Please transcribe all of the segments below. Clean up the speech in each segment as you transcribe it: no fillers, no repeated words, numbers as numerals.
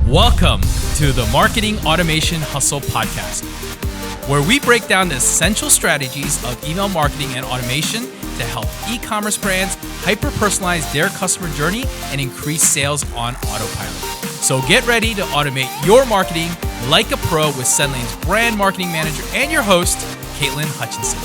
Welcome to the Marketing Automation Hustle podcast, where we break down the essential strategies of email marketing and automation to help e-commerce brands hyper-personalize their customer journey and increase sales on autopilot. So get ready to automate your marketing like a pro with Sendlane's brand marketing manager and your host, Caitlin Hutchinson.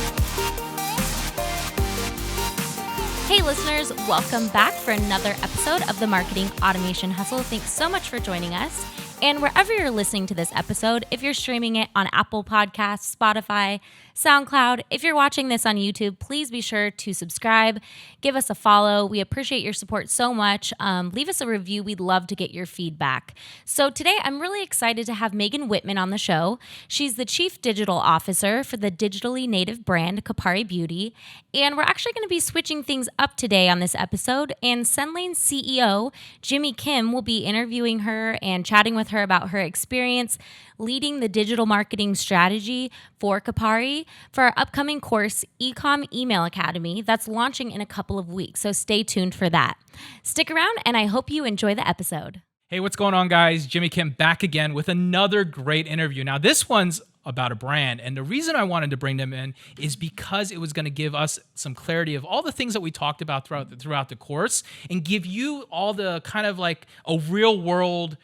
Hey listeners, welcome back for another episode of the Marketing Automation Hustle. Thanks so much for joining us. And wherever you're listening to this episode, if you're streaming it on Apple Podcasts, Spotify, SoundCloud, if you're watching this on YouTube, please be sure to subscribe, give us a follow. We appreciate your support so much. Leave us a review. We'd love to get your feedback. So today, I'm really excited to have Megan Whitman on the show. She's the Chief Digital Officer for the digitally native brand Kopari Beauty. And we're actually going to be switching things up today on this episode. And Sendlane's CEO, Jimmy Kim, will be interviewing her and chatting with her about her experience leading the digital marketing strategy for Kopari for our upcoming course, Ecom Email Academy, that's launching in a couple of weeks. So stay tuned for that. Stick around, and I hope you enjoy the episode. Hey, what's going on, guys? Jimmy Kim back again with another great interview. Now, this one's about a brand, and the reason I wanted to bring them in is because it was going to give us some clarity of all the things that we talked about throughout the course and give you all the kind of like a real world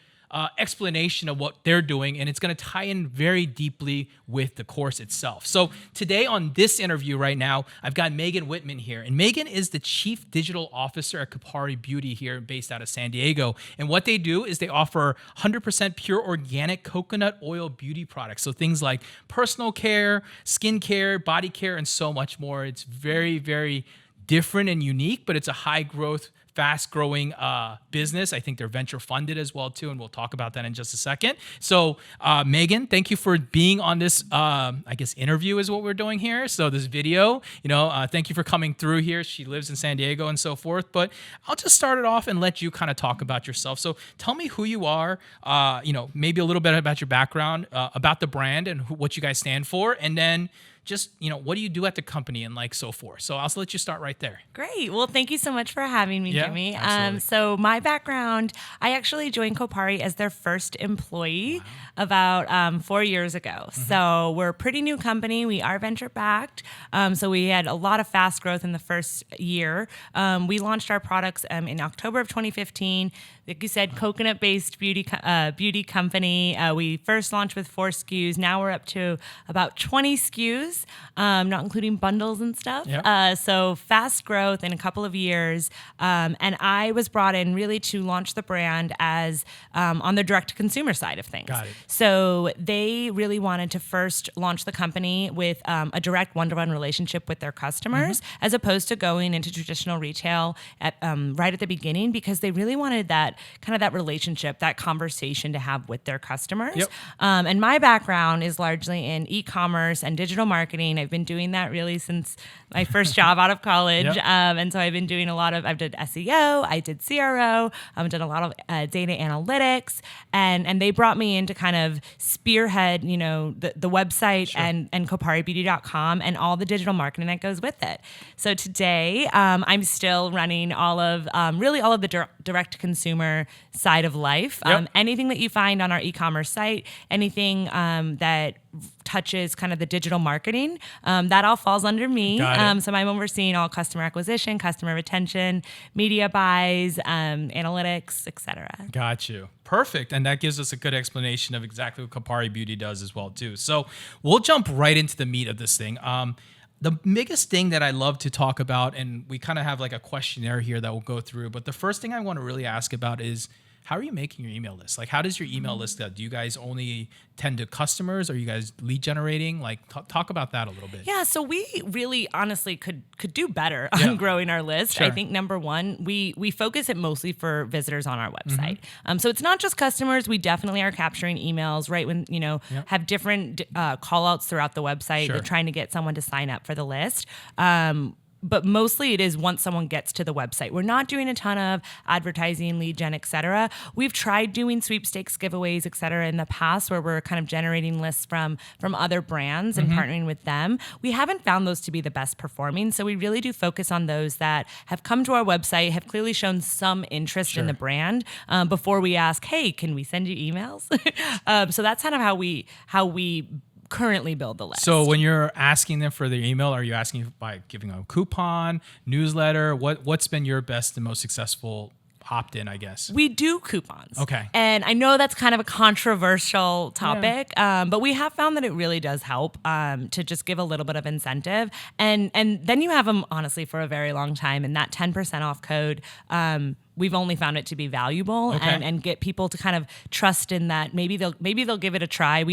explanation of what they're doing, and it's going to tie in very deeply with the course itself. So today on this interview right now, I've got Megan Whitman here, and Megan is the Chief Digital Officer at Kopari Beauty here, based out of San Diego. And what they do is they offer 100% pure organic coconut oil beauty products. So things like personal care, skin care, body care, and so much more. It's very, very different and unique, but it's a high growth, fast-growing business. I think they're venture funded as well too, and we'll talk about that in just a second. So, Megan, thank you for being on this. I guess interview is what we're doing here. So this video, thank you for coming through here. She lives in San Diego and so forth. But I'll just start it off and let you kind of talk about yourself. So tell me who you are. Maybe a little bit about your background, about the brand and what you guys stand for, and then just, what do you do at the company and like so forth. So I'll let you start right there. Great. Well, thank you so much for having me, Jimmy. Absolutely. So my background, I actually joined Kopari as their first employee about 4 years ago. Mm-hmm. So we're a pretty new company. We are venture backed. So we had a lot of fast growth in the first year. We launched our products in October of 2015. Like you said, coconut-based beauty company. We first launched with 4 SKUs. Now we're up to about 20 SKUs, not including bundles and stuff. Yep. So fast growth in a couple of years. And I was brought in really to launch the brand as on the direct-to-consumer side of things. Got it. So they really wanted to first launch the company with a direct one-to-one relationship with their customers, as opposed to going into traditional retail right at the beginning, because they really wanted that kind of that relationship, that conversation to have with their customers. Yep. And my background is largely in e-commerce and digital marketing. I've been doing that really since my first job out of college. Yep. And so I've been doing I've did SEO, I did CRO, I've done a lot of data analytics, and they brought me in to kind of spearhead, the website. Sure. and CopariBeauty.com and all the digital marketing that goes with it. So today, I'm still running all of the direct to consumer side of life. Yep. Anything that you find on our e-commerce site, anything that touches kind of the digital marketing, that all falls under me. So I'm overseeing all customer acquisition, customer retention, media buys, analytics, etc. Got you. Perfect. And that gives us a good explanation of exactly what Kopari Beauty does as well too. So we'll jump right into the meat of this thing. The biggest thing that I love to talk about, and we kind of have like a questionnaire here that we'll go through, but the first thing I want to really ask about is, how are you making your email list? Like, how does your email list go? Do you guys only tend to customers? Are you guys lead generating? Like, talk about that a little bit. Yeah, so we really honestly could do better on growing our list. Sure. I think number one, we focus it mostly for visitors on our website. So it's not just customers. We definitely are capturing emails, right? When, have different call outs throughout the website. Sure. They're trying to get someone to sign up for the list. but mostly it is once someone gets to the website. We're not doing a ton of advertising, lead gen, et cetera. We've tried doing sweepstakes, giveaways, et cetera in the past where we're kind of generating lists from other brands and partnering with them. We haven't found those to be the best performing. So we really do focus on those that have come to our website, have clearly shown some interest in the brand before we ask, hey, can we send you emails? So that's kind of how we currently build the list. So when you're asking them for their email, are you asking by giving them a coupon, newsletter? What's been your best and most successful opt-in, I guess? We do coupons. Okay. And I know that's kind of a controversial topic, but we have found that it really does help to just give a little bit of incentive. And then you have them, honestly, for a very long time. And that 10% off code, we've only found it to be valuable and get people to kind of trust in that maybe they'll give it a try.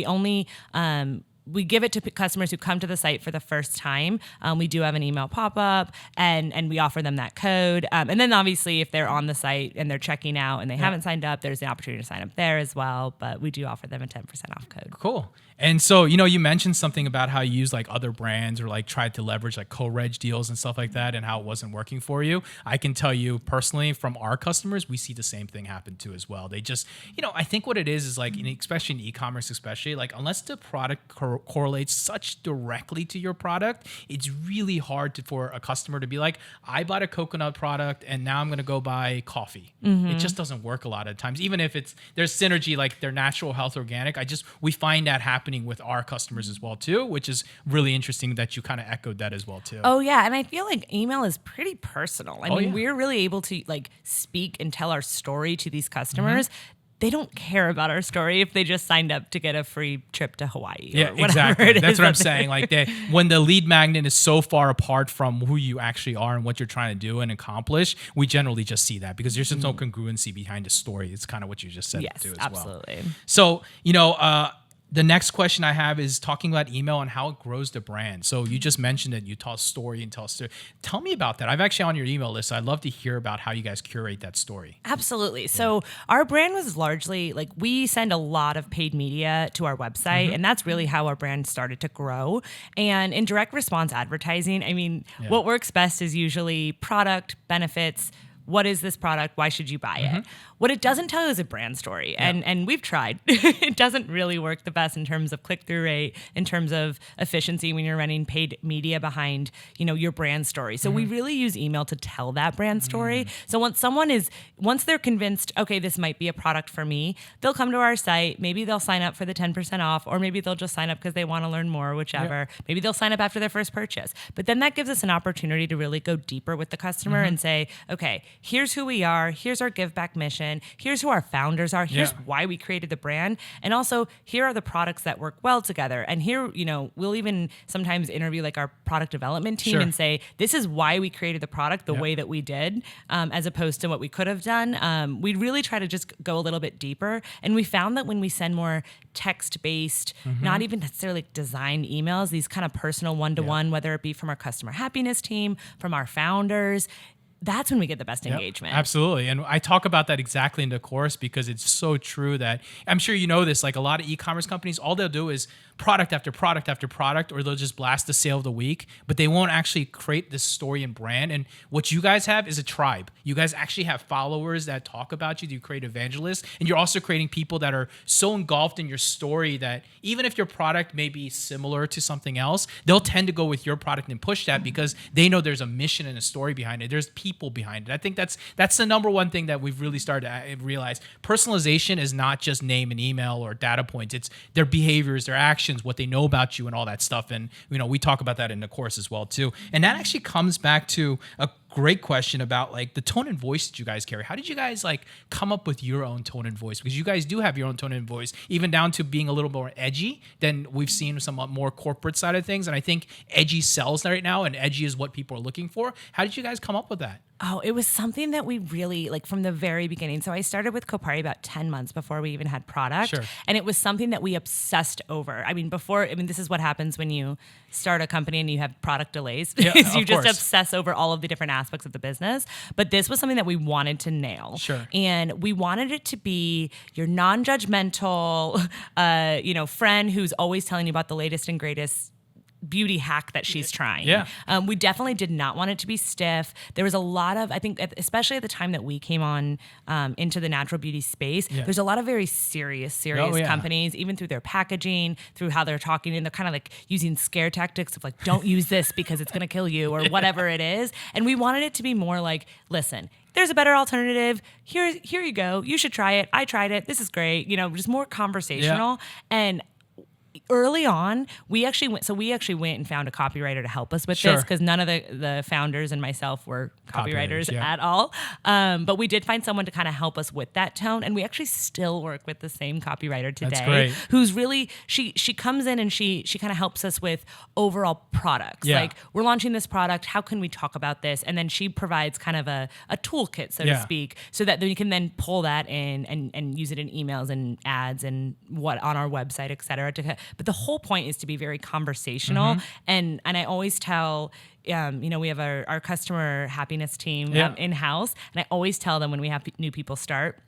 We give it to customers who come to the site for the first time. We do have an email pop-up and we offer them that code. And then obviously if they're on the site and they're checking out and they haven't signed up, there's the opportunity to sign up there as well. But we do offer them a 10% off code. Cool. And so, you mentioned something about how you use like other brands or like tried to leverage like co-reg deals and stuff like that and how it wasn't working for you. I can tell you personally from our customers, we see the same thing happen too as well. They just, I think what it is like, especially in e-commerce, like unless the product correlates such directly to your product, it's really hard for a customer to be like, I bought a coconut product and now I'm going to go buy coffee. It just doesn't work a lot of times. Even if there's synergy, like they're natural, health, organic. We find that happening with our customers as well too, which is really interesting that you kind of echoed that as well too. Oh yeah, and I feel like email is pretty personal. I mean, we're really able to like speak and tell our story to these customers. They don't care about our story if they just signed up to get a free trip to Hawaii. Yeah, exactly. That's what I'm saying. Like when the lead magnet is so far apart from who you actually are and what you're trying to do and accomplish, we generally just see that because there's just no congruency behind the story. It's kind of what you just said too as well. Absolutely. So, the next question I have is talking about email and how it grows the brand. So you just mentioned that you tell a story and tell a story. Tell me about that. I've actually on your email list. So I'd love to hear about how you guys curate that story. Absolutely. Yeah. So our brand was largely like we send a lot of paid media to our website, and that's really how our brand started to grow. And in direct response advertising, I mean, what works best is usually product, benefits. What is this product? Why should you buy it? What it doesn't tell you is a brand story. And we've tried. It doesn't really work the best in terms of click-through rate, in terms of efficiency when you're running paid media behind, your brand story. So we really use email to tell that brand story. So once they're convinced, okay, this might be a product for me, they'll come to our site. Maybe they'll sign up for the 10% off, or maybe they'll just sign up because they want to learn more, whichever. Maybe they'll sign up after their first purchase. But then that gives us an opportunity to really go deeper with the customer and say, okay, here's who we are. Here's our give back mission. Here's who our founders are. Here's why we created the brand. And also, here are the products that work well together. And here, we'll even sometimes interview like our product development team and say, this is why we created the product the way that we did, as opposed to what we could have done. We really try to just go a little bit deeper. And we found that when we send more text-based, not even necessarily designed emails, these kind of personal one-to-one, whether it be from our customer happiness team, from our founders, that's when we get the best engagement. Absolutely. And I talk about that exactly in the course because it's so true that I'm sure you know this, like a lot of e-commerce companies, all they'll do is product after product after product, or they'll just blast the sale of the week, but they won't actually create this story and brand. And what you guys have is a tribe. You guys actually have followers that talk about you. You create evangelists, and you're also creating people that are so engulfed in your story that even if your product may be similar to something else, they'll tend to go with your product and push that because they know there's a mission and a story behind it. There's people behind it. I think that's the number one thing that we've really started to realize. Personalization is not just name and email or data points. It's their behaviors, their actions, what they know about you and all that stuff. And, we talk about that in the course as well too. And that actually comes back to a great question about like the tone and voice that you guys carry. How did you guys like come up with your own tone and voice? Because you guys do have your own tone and voice, even down to being a little more edgy than we've seen some more corporate side of things. And I think edgy sells right now, and edgy is what people are looking for. How did you guys come up with that? Oh, it was something that we really like from the very beginning. So I started with Kopari about 10 months before we even had product. Sure. And it was something that we obsessed over. This is what happens when you start a company and you have product delays. Is you just obsess over all of the different aspects of the business. But this was something that we wanted to nail. Sure. And we wanted it to be your non-judgmental, friend who's always telling you about the latest and greatest beauty hack that she's trying. Yeah. We definitely did not want it to be stiff. There was a lot of, I think, especially at the time that we came on into the natural beauty space, there's a lot of very serious companies, even through their packaging, through how they're talking, and they're kind of like using scare tactics of like, don't use this because it's going to kill you or whatever it is. And we wanted it to be more like, listen, there's a better alternative. Here you go. You should try it. I tried it. This is great. You know, just more conversational. And early on, we actually went and found a copywriter to help us with this, because none of the founders and myself were copywriters at all. But we did find someone to kind of help us with that tone, and we actually still work with the same copywriter today, who's really she comes in and she kind of helps us with overall products. Like, we're launching this product, how can we talk about this? And then she provides kind of a toolkit, so to speak, so that we can then pull that in and use it in emails and ads and what on our website, et cetera. But the whole point is to be very conversational. And I always tell, we have our customer happiness team in-house. And I always tell them when we have new people start,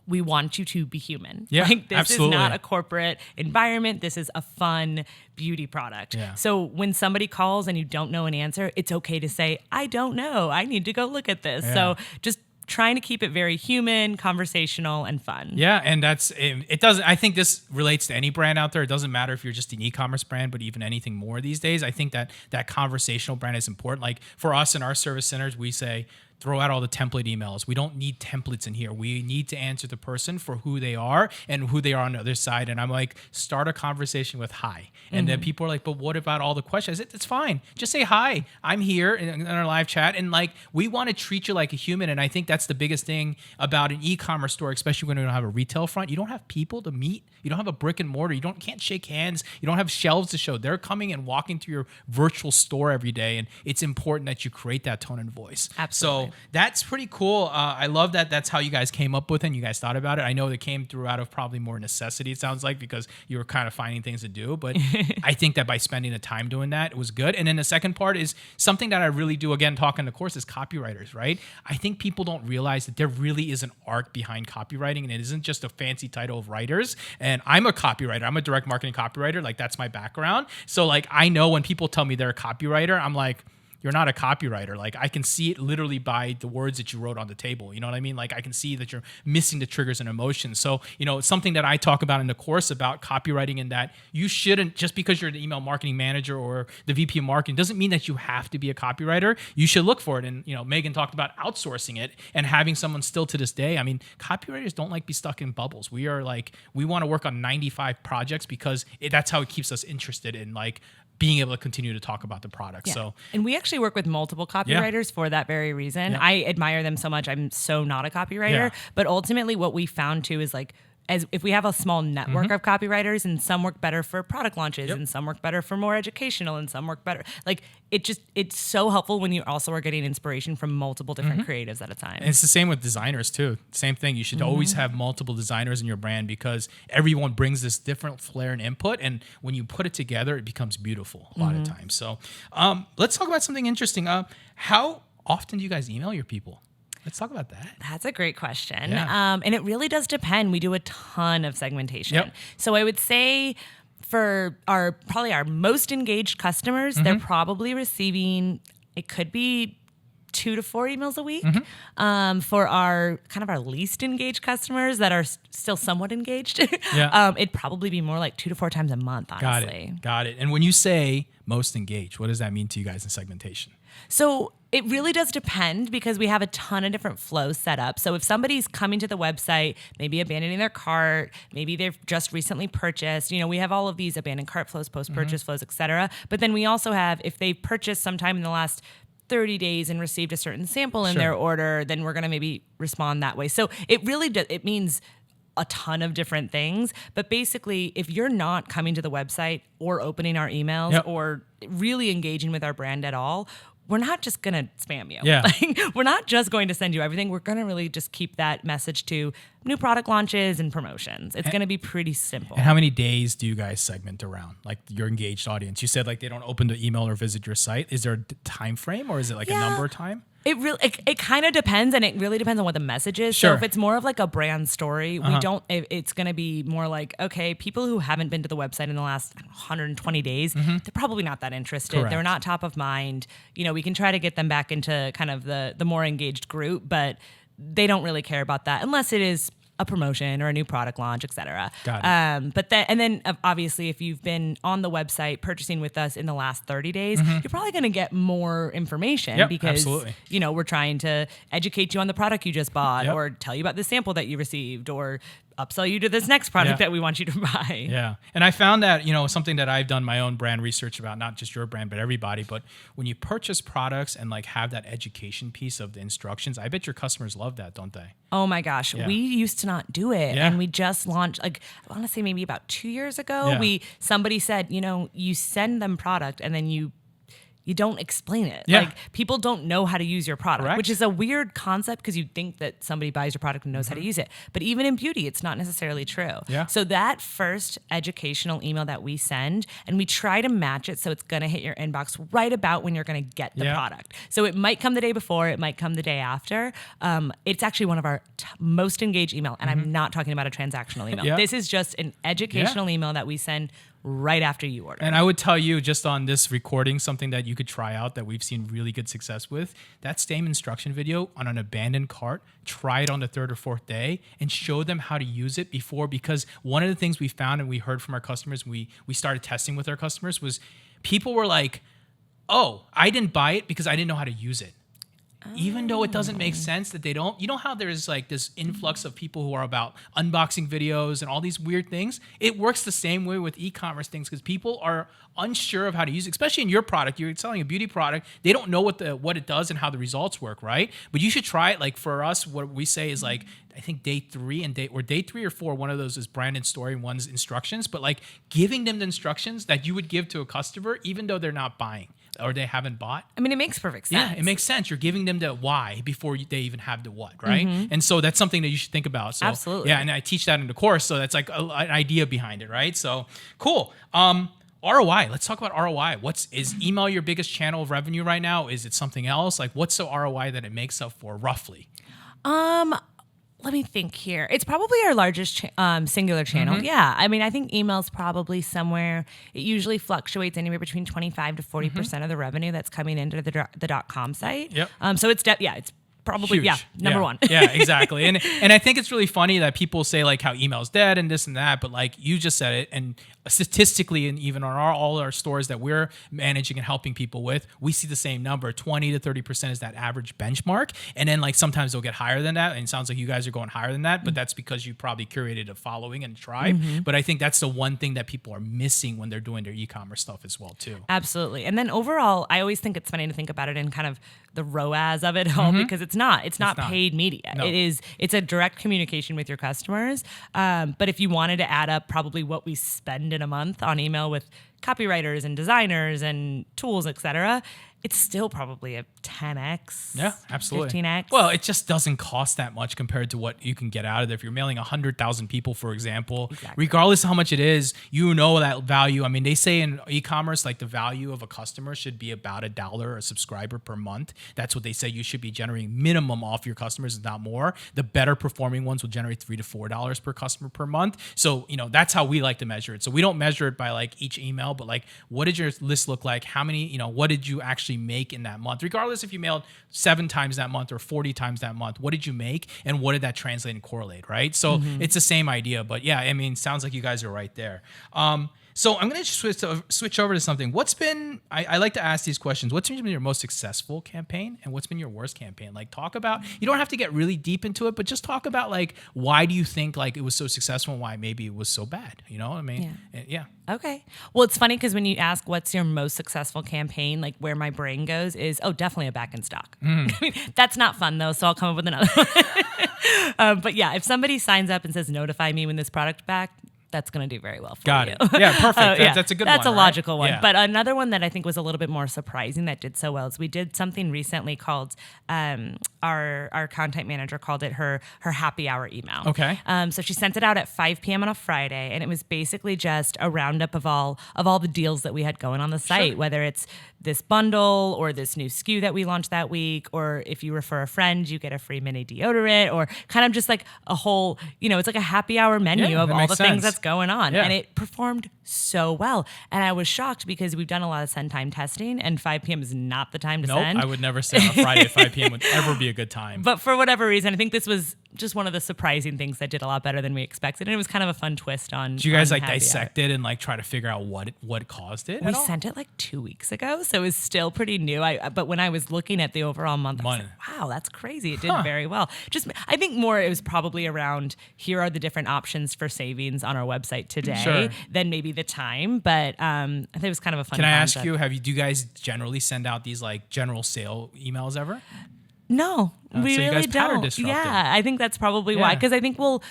we want you to be human. Like, this is not a corporate environment. This is a fun beauty product. So when somebody calls and you don't know an answer, it's okay to say, I don't know. I need to go look at this. So just trying to keep it very human, conversational, and fun. Yeah, and it doesn't. I think this relates to any brand out there. It doesn't matter if you're just an e-commerce brand, but even anything more these days. I think that conversational brand is important. Like, for us in our service centers, we say, throw out all the template emails. We don't need templates in here. We need to answer the person for who they are and who they are on the other side. And I'm like, start a conversation with hi. And then people are like, but what about all the questions? It's fine. Just say hi. I'm here in our live chat. And like, we want to treat you like a human. And I think that's the biggest thing about an e-commerce store, especially when you don't have a retail front. You don't have people to meet. You don't have a brick and mortar. You can't shake hands. You don't have shelves to show. They're coming and walking through your virtual store every day. And it's important that you create that tone and voice. Absolutely. So that's pretty cool. I love that that's how you guys came up with it and you guys thought about it. I know it came through out of probably more necessity, it sounds like, because you were kind of finding things to do. But I think that by spending the time doing that, it was good. And then the second part is something that I really do, again, talking the course, is copywriters, right? I think people don't realize that there really is an art behind copywriting, and it isn't just a fancy title of writers. And I'm a copywriter. I'm a direct marketing copywriter. Like, that's my background. So like, I know when people tell me they're a copywriter, I'm like, you're not a copywriter. Like, I can see it literally by the words that you wrote on the table. You know what I mean? Like, I can see that you're missing the triggers and emotions. So, it's something that I talk about in the course about copywriting, and that you shouldn't, just because you're an email marketing manager or the VP of marketing, doesn't mean that you have to be a copywriter. You should look for it. And, Megan talked about outsourcing it and having someone still to this day. I mean, copywriters don't like be stuck in bubbles. We want to work on 95 projects because that's how it keeps us interested in like being able to continue to talk about the product. So, and we actually work with multiple copywriters for that very reason. I admire them so much. I'm so not a copywriter, but ultimately what we found too is like, as if we have a small network of copywriters, and some work better for product launches and some work better for more educational and some work better. Like, it's so helpful when you also are getting inspiration from multiple different creatives at a time. And it's the same with designers too. Same thing. You should always have multiple designers in your brand, because everyone brings this different flair and input. And when you put it together, it becomes beautiful a lot of times. So let's talk about something interesting. How often do you guys email your people? Let's talk about that. That's a great question. And it really does depend. We do a ton of segmentation. So I would say for probably our most engaged customers, they're probably receiving, it could be 2 to 4 emails a week. For our least engaged customers that are still somewhat engaged, it'd probably be more like 2 to 4 times a month, honestly. Got it. And when you say most engaged, what does that mean to you guys in segmentation? So it really does depend, because we have a ton of different flows set up. So if somebody's coming to the website, maybe abandoning their cart, maybe they've just recently purchased, we have all of these abandoned cart flows, post-purchase flows, et cetera. But then we also have, if they've purchased sometime in the last 30 days and received a certain sample in their order, then we're going to maybe respond that way. So it really it means a ton of different things. But basically, if you're not coming to the website or opening our emails or really engaging with our brand at all, we're not just going to spam you. Like, we're not just going to send you everything. We're going to really just keep that message to new product launches and promotions. It's going to be pretty simple. And how many days do you guys segment around, like your engaged audience? You said like they don't open the email or visit your site. Is there a time frame, or is it like a number of time? It kind of depends, and it really depends on what the message is. Sure. So if it's more of like a brand story, it's going to be more like, okay, people who haven't been to the website in the last 120 days, they're probably not that interested. Correct. They're not top of mind. We can try to get them back into kind of the more engaged group, but they don't really care about that unless it is a promotion or a new product launch, et cetera. Got it. But then obviously, if you've been on the website purchasing with us in the last 30 days, you're probably going to get more information because absolutely. we're trying to educate you on the product you just bought, Yep. or tell you about the sample that you received, or upsell you to this next product that we want you to buy. Yeah. And I found that, something that I've done my own brand research about, not just your brand, but everybody. But when you purchase products and like have that education piece of the instructions, I bet your customers love that, don't they? Oh my gosh. Yeah. We used to not do it. Yeah. And we just launched, like, I want to say maybe about 2 years ago, Yeah. somebody said, you send them product and then you don't explain it. Yeah. Like, people don't know how to use your product, Correct. which is a weird concept because you think that somebody buys your product and knows how to use it. But even in beauty, it's not necessarily true. Yeah. So that first educational email that we send, and we try to match it so it's going to hit your inbox right about when you're going to get the product. So it might come the day before, it might come the day after. It's actually one of our most engaged email, and I'm not talking about a transactional email. Yeah. This is just an educational email that we send right after you order. And I would tell you, just on this recording, something that you could try out that we've seen really good success with, that same instruction video on an abandoned cart, try it on the third or fourth day and show them how to use it before, because one of the things we found and we heard from our customers, we started testing with our customers, was people were like, oh, I didn't buy it because I didn't know how to use it. Even though it doesn't make sense that they don't, how there's like this influx of people who are about unboxing videos and all these weird things. It works the same way with e-commerce things because people are unsure of how to use it, especially in your product. You're selling a beauty product. They don't know what it does and how the results work, right? But you should try it. Like for us, what we say is like, I think day 3 or 4, one of those is brand and story, one's instructions, but like giving them the instructions that you would give to a customer, even though they're not buying or they haven't bought. I mean, it makes perfect sense. Yeah, it makes sense. You're giving them the why before they even have the what, right? And so that's something that you should think about. So, absolutely. Yeah, and I teach that in the course. So that's like an idea behind it, right? So cool. ROI. Let's talk about ROI. Is email your biggest channel of revenue right now? Is it something else? Like, what's the ROI that it makes up for roughly? Let me think here. It's probably our largest singular channel. Yeah. I mean, I think email's probably somewhere, it usually fluctuates anywhere between 25 to 40% of the revenue that's coming into the .com site. Yep. So it's probably, Huge. number one. Yeah, exactly. And I think it's really funny that people say like how email's dead and this and that, but like you just said it, and statistically, and even on all our stores that we're managing and helping people with, we see the same number. 20 to 30% is that average benchmark. And then like sometimes they'll get higher than that. And it sounds like you guys are going higher than that, but that's because you probably curated a following and a tribe. But I think that's the one thing that people are missing when they're doing their e-commerce stuff as well too. Absolutely. And then overall, I always think it's funny to think about it in kind of the ROAS of it all, because it's not paid media. No. It's a direct communication with your customers. But if you wanted to add up probably what we spend in a month on email with copywriters and designers and tools, et cetera, it's still probably a 10x. Yeah, absolutely. 15x. Well, it just doesn't cost that much compared to what you can get out of it. If you're mailing 100,000 people, for example, regardless of how much it is, that value. I mean, they say in e-commerce, like the value of a customer should be about $1 a subscriber per month. That's what they say you should be generating minimum off your customers, if not more. The better performing ones will generate $3 to $4 per customer per month. So, that's how we like to measure it. So we don't measure it by like each email, but like, what did your list look like? How many, what did you actually make in that month? Regardless if you mailed 7 times that month or 40 times that month, what did you make and what did that translate and correlate, right? So it's the same idea, but yeah, I mean, sounds like you guys are right there. So I'm going to switch over to something. I like to ask these questions. What's been your most successful campaign and what's been your worst campaign? Like talk about, you don't have to get really deep into it, but just talk about like, why do you think like it was so successful and why maybe it was so bad? You know what I mean? Yeah. Okay. Well, it's funny because when you ask what's your most successful campaign, like where my brain goes is, definitely a back in stock. I mean, that's not fun though, so I'll come up with another one. But yeah, if somebody signs up and says, notify me when this product back, that's going to do very well for Got you. it. Yeah, perfect. That's a good one. That's a right? logical one. Yeah. But another one that I think was a little bit more surprising that did so well is we did something recently called our content manager called it her happy hour email. Okay. So she sent it out at 5 p.m. on a Friday, and it was basically just a roundup of all the deals that we had going on the site, whether it's this bundle or this new SKU that we launched that week, or if you refer a friend, you get a free mini deodorant, or kind of just like a whole, it's like a happy hour menu of that all makes the sense. things that's going on. Yeah. And it performed so well. And I was shocked because we've done a lot of send time testing, and 5 p.m. is not the time to Nope, send. I would never say on a Friday at 5 p.m. would ever be a good time. But for whatever reason, I think this was just one of the surprising things that did a lot better than we expected. And it was kind of a fun twist on. Did you guys on like happy hour. dissect it and like try to figure out what caused it? We sent it like 2 weeks ago, so it was still pretty new. But when I was looking at the overall month, I was like, wow, that's crazy. It did very well. I think more it was probably around here are the different options for savings on our website today than maybe the time. But I think it was kind of a fun Can I concept. ask you, do you guys generally send out these like general sale emails ever? No, we so you really guys pattern don't. disrupted. Yeah, I think that's probably why. Yeah. Because I think we'll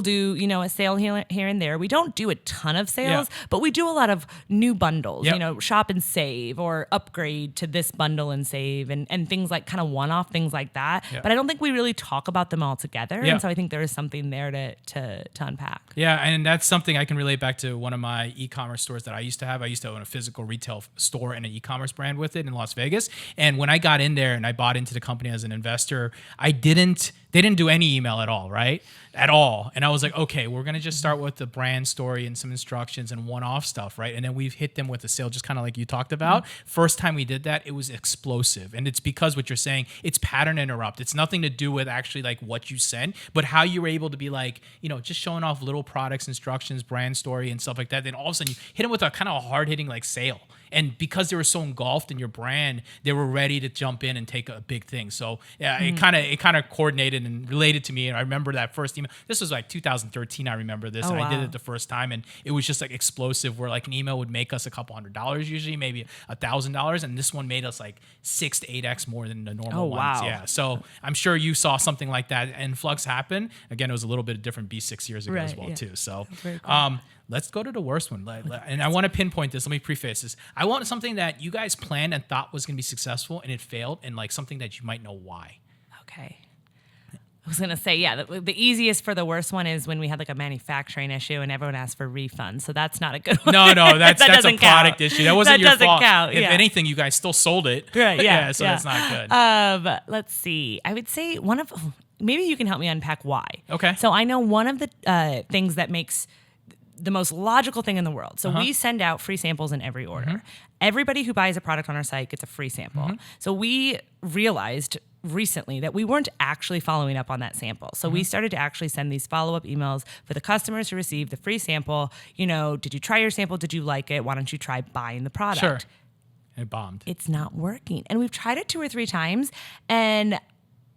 do, a sale here and there. We don't do a ton of sales, but we do a lot of new bundles, Yep. Shop and save or upgrade to this bundle and save and things like kind of one-off things like that. Yeah. But I don't think we really talk about them all together. Yeah. And so I think there is something there to unpack. Yeah, and that's something I can relate back to one of my e-commerce stores that I used to have. I used to own a physical retail store and an e-commerce brand with it in Las Vegas. And when I got in there and I bought into the company as an investor, they didn't do any email at all, right? At all. And I was like, okay, we're going to just start with the brand story and some instructions and one-off stuff, right? And then we've hit them with a sale, just kind of like you talked about. First time we did that, it was explosive. And it's because what you're saying, it's pattern interrupt. It's nothing to do with actually like what you send, but how you were able to be like, just showing off little products, instructions, brand story and stuff like that. Then all of a sudden you hit them with a kind of a hard-hitting like sale. And because they were so engulfed in your brand, they were ready to jump in and take a big thing. So yeah, it kind of coordinated and related to me. And I remember that first email. This was like 2013. I remember this, and I did it the first time, and it was just like explosive. Where like an email would make us a couple $100 usually, maybe $1,000, and this one made us like 6 to 8x more than the normal ones. Wow. Yeah. So I'm sure you saw something like that influx happen. Again, it was a little bit different beast 6 years ago as well too. So. Very cool. Let's go to the worst one. And I want to pinpoint this. Let me preface this. I want something that you guys planned and thought was going to be successful and it failed, and like something that you might know why. Okay. I was going to say, the easiest for the worst one is when we had like a manufacturing issue and everyone asked for refunds. So that's not a good one. No, that's that a doesn't product count. issue. That wasn't That your doesn't fault. count, If yeah. anything, you guys still sold it. Right, yeah. So that's not good. Let's see. I would say maybe you can help me unpack why. Okay. So I know one of the things that makes the most logical thing in the world. So we send out free samples in every order. Everybody who buys a product on our site gets a free sample. So we realized recently that we weren't actually following up on that sample. So we started to actually send these follow-up emails for the customers to receive the free sample. Did you try your sample? Did you like it? Why don't you try buying the product? Sure. It bombed. It's not working. And we've tried it 2 or 3 times, and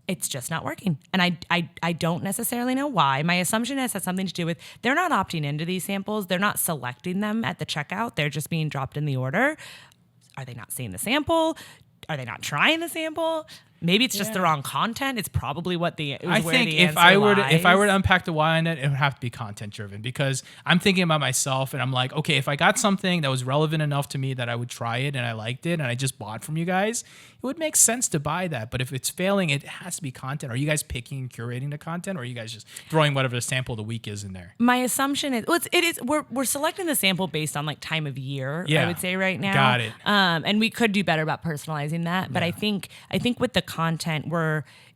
it's just not working. And I don't necessarily know why. My assumption is it has something to do with they're not opting into these samples. They're not selecting them at the checkout. They're just being dropped in the order. Are they not seeing the sample? Are they not trying the sample? Maybe it's just the wrong content. It's probably I think if I were to unpack the why on it, it would have to be content driven, because I'm thinking about myself and I'm like, okay, if I got something that was relevant enough to me that I would try it and I liked it and I just bought from you guys, it would make sense to buy that. But if it's failing, it has to be content. Are you guys picking and curating the content, or are you guys just throwing whatever the sample of the week is in there? My assumption is, we're selecting the sample based on like time of year. Yeah. I would say right now. Got it. And we could do better about personalizing that. But I think with the content,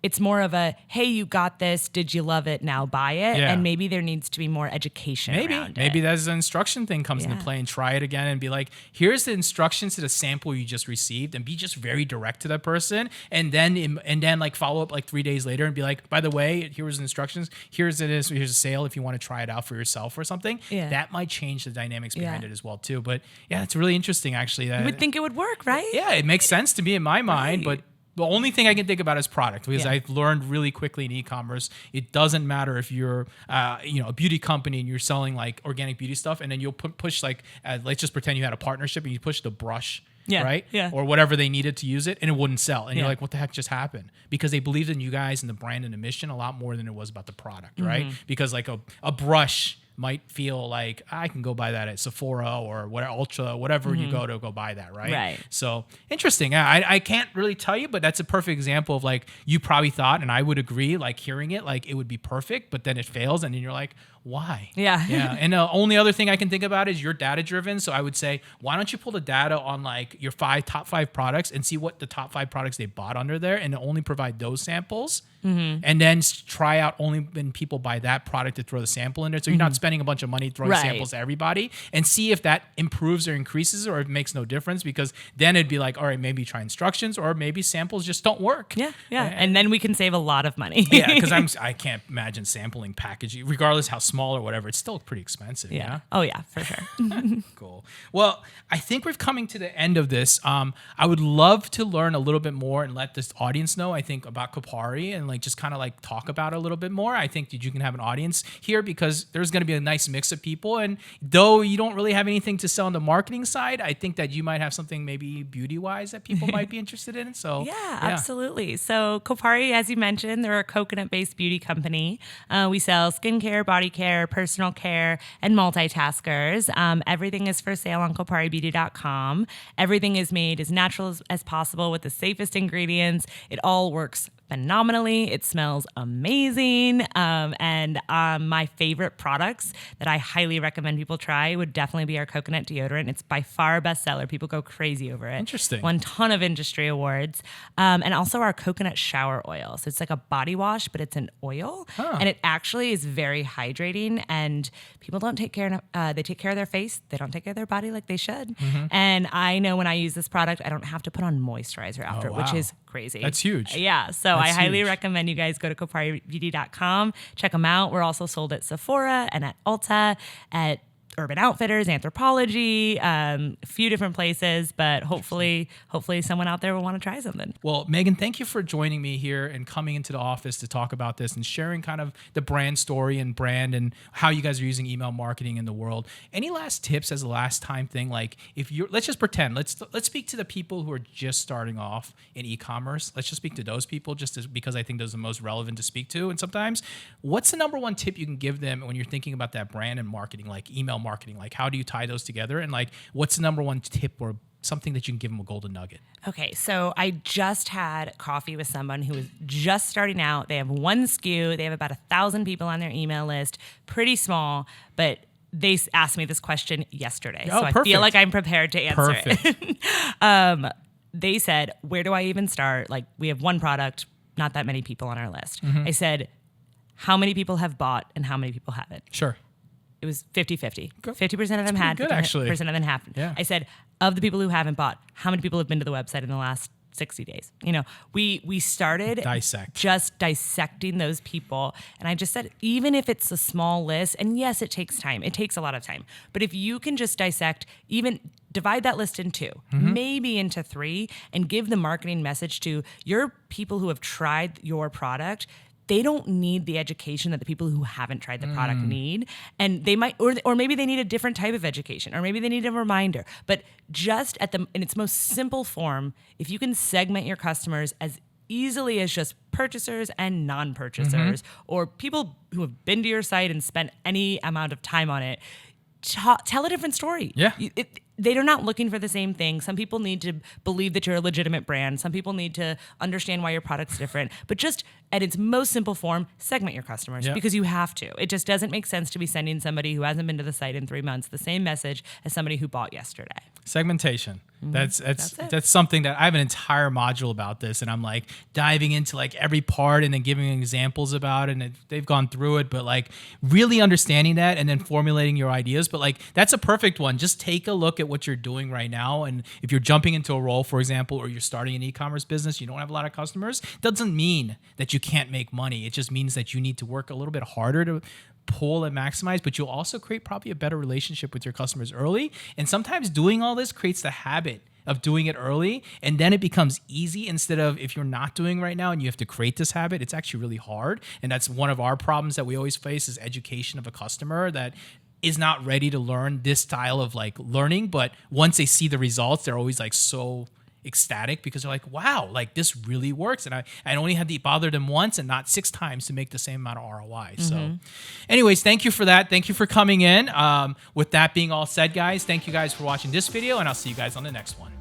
it's more of a, hey, you got this. Did you love it? Now buy it. Yeah. And maybe there needs to be more education around Maybe it. that's an instruction thing comes into play, and try it again and be like, here's the instructions to the sample you just received, and be just very direct to that person. And then like follow up like 3 days later and be like, by the way, here was the instructions. Here's a sale if you want to try it out for yourself or something. Yeah. That might change the dynamics behind it as well too. But yeah, it's really interesting actually. You would think it would work, right? Yeah, it makes sense to me in my mind, but the only thing I can think about is product, because I've learned really quickly in e-commerce, it doesn't matter if you're, a beauty company and you're selling like organic beauty stuff, and then you'll push like, let's just pretend you had a partnership and you push the brush, right? Yeah. Or whatever they needed to use it, and it wouldn't sell. And you're Yeah. like, what the heck just happened? Because they believed in you guys and the brand and the mission a lot more than it was about the product, right? Because like a brush might feel like I can go buy that at Sephora or whatever you go to go buy that, right? Right. So interesting. I can't really tell you, but that's a perfect example of like you probably thought, and I would agree, like hearing it, like it would be perfect, but then it fails, and then you're like, why? Yeah. Yeah. And the only other thing I can think about is you're data driven. So I would say, why don't you pull the data on like your top five products and see what the top 5 products they bought under there, and only provide those samples. And then try out only when people buy that product to throw the sample in there. So you're not spending a bunch of money throwing Right. samples to everybody, and see if that improves or increases, or it makes no difference, because then it'd be like, all right, maybe try instructions, or maybe samples just don't work. Yeah. And then we can save a lot of money. Yeah, because I can't imagine sampling packaging, regardless how small or whatever. It's still pretty expensive. Yeah. Oh yeah, for sure. Cool. Well, I think we're coming to the end of this. I would love to learn a little bit more and let this audience know, I think, about Kopari, and like just kind of like talk about it a little bit more. I think that you can have an audience here, because there's going to be a nice mix of people. And though you don't really have anything to sell on the marketing side, I think that you might have something maybe beauty wise that people might be interested in. So Yeah, absolutely. So Kopari, as you mentioned, they're a coconut-based beauty company. We sell skincare, body care, personal care, and multitaskers. Everything is for sale on koparibeauty.com. Everything is made as natural as possible with the safest ingredients. It all works phenomenally. It smells amazing. And my favorite products that I highly recommend people try would definitely be our coconut deodorant. It's by far a bestseller. People go crazy over it. Interesting. Won a ton of industry awards. And also our coconut shower oil. So it's like a body wash, but it's an oil. And it actually is very hydrating. And people don't take care of, they take care of their face. They don't take care of their body like they should. And I know when I use this product, I don't have to put on moisturizer after, wow. which is crazy. That's huge. Yeah. So I highly huge. recommend you guys go to koparibeauty.com. Check them out. We're also sold at Sephora and at Ulta, at Urban Outfitters, Anthropologie, a few different places, but hopefully someone out there will want to try something. Well, Megan, thank you for joining me here and coming into the office to talk about this and sharing kind of the brand story and brand and how you guys are using email marketing in the world. Any last tips as a last time thing? Like if you're, let's just pretend, let's speak to the people who are just starting off in e-commerce. Let's just speak to those people because I think those are the most relevant to speak to. And sometimes what's the number one tip you can give them when you're thinking about that brand and marketing, like email marketing? Like how do you tie those together? And like what's the number one tip or something that you can give them a golden nugget? Okay, so I just had coffee with someone who is just starting out. They have one SKU. They have about 1,000 people on their email list. Pretty small, but they asked me this question yesterday. Oh, so I perfect. feel like I'm prepared to answer Perfect. it. They said, where do I even start? Like we have one product, not that many people on our list. I said, how many people have bought and how many people haven't? Sure. It was 50-50. Good. 50% of them had, good, actually. 50% of them haven't. Yeah. I said, of the people who haven't bought, how many people have been to the website in the last 60 days? You know, we started just dissecting those people. And I just said, even if it's a small list, and yes, it takes time. It takes a lot of time. But if you can just dissect, even divide that list in 2, maybe into 3, and give the marketing message to your people who have tried your product. They don't need the education that the people who haven't tried the product need. And they might, or maybe they need a different type of education, or maybe they need a reminder. But just in its most simple form, if you can segment your customers as easily as just purchasers and non-purchasers, or people who have been to your site and spent any amount of time on it, tell a different story. Yeah. They're not looking for the same thing. Some people need to believe that you're a legitimate brand. Some people need to understand why your product's different. But just at its most simple form, segment your customers because you have to. It just doesn't make sense to be sending somebody who hasn't been to the site in 3 months the same message as somebody who bought yesterday. Segmentation. That's something that I have an entire module about this, and I'm like diving into like every part and then giving examples about it, and they've gone through it, but like really understanding that and then formulating your ideas. But like that's a perfect one. Just take a look at what you're doing right now, and if you're jumping into a role, for example, or you're starting an e-commerce business, you don't have a lot of customers, doesn't mean that you can't make money. It just means that you need to work a little bit harder to pull and maximize, but you'll also create probably a better relationship with your customers early. And sometimes doing all this creates the habit of doing it early, and then it becomes easy instead of if you're not doing right now and you have to create this habit, it's actually really hard. And that's one of our problems that we always face is education of a customer that is not ready to learn this style of like learning, but once they see the results, they're always like so ecstatic because they're like, wow, like this really works. And I only had to bother them once and not 6 times to make the same amount of ROI. So anyways, thank you for that. Thank you for coming in. With that being all said, guys, thank you guys for watching this video, and I'll see you guys on the next one.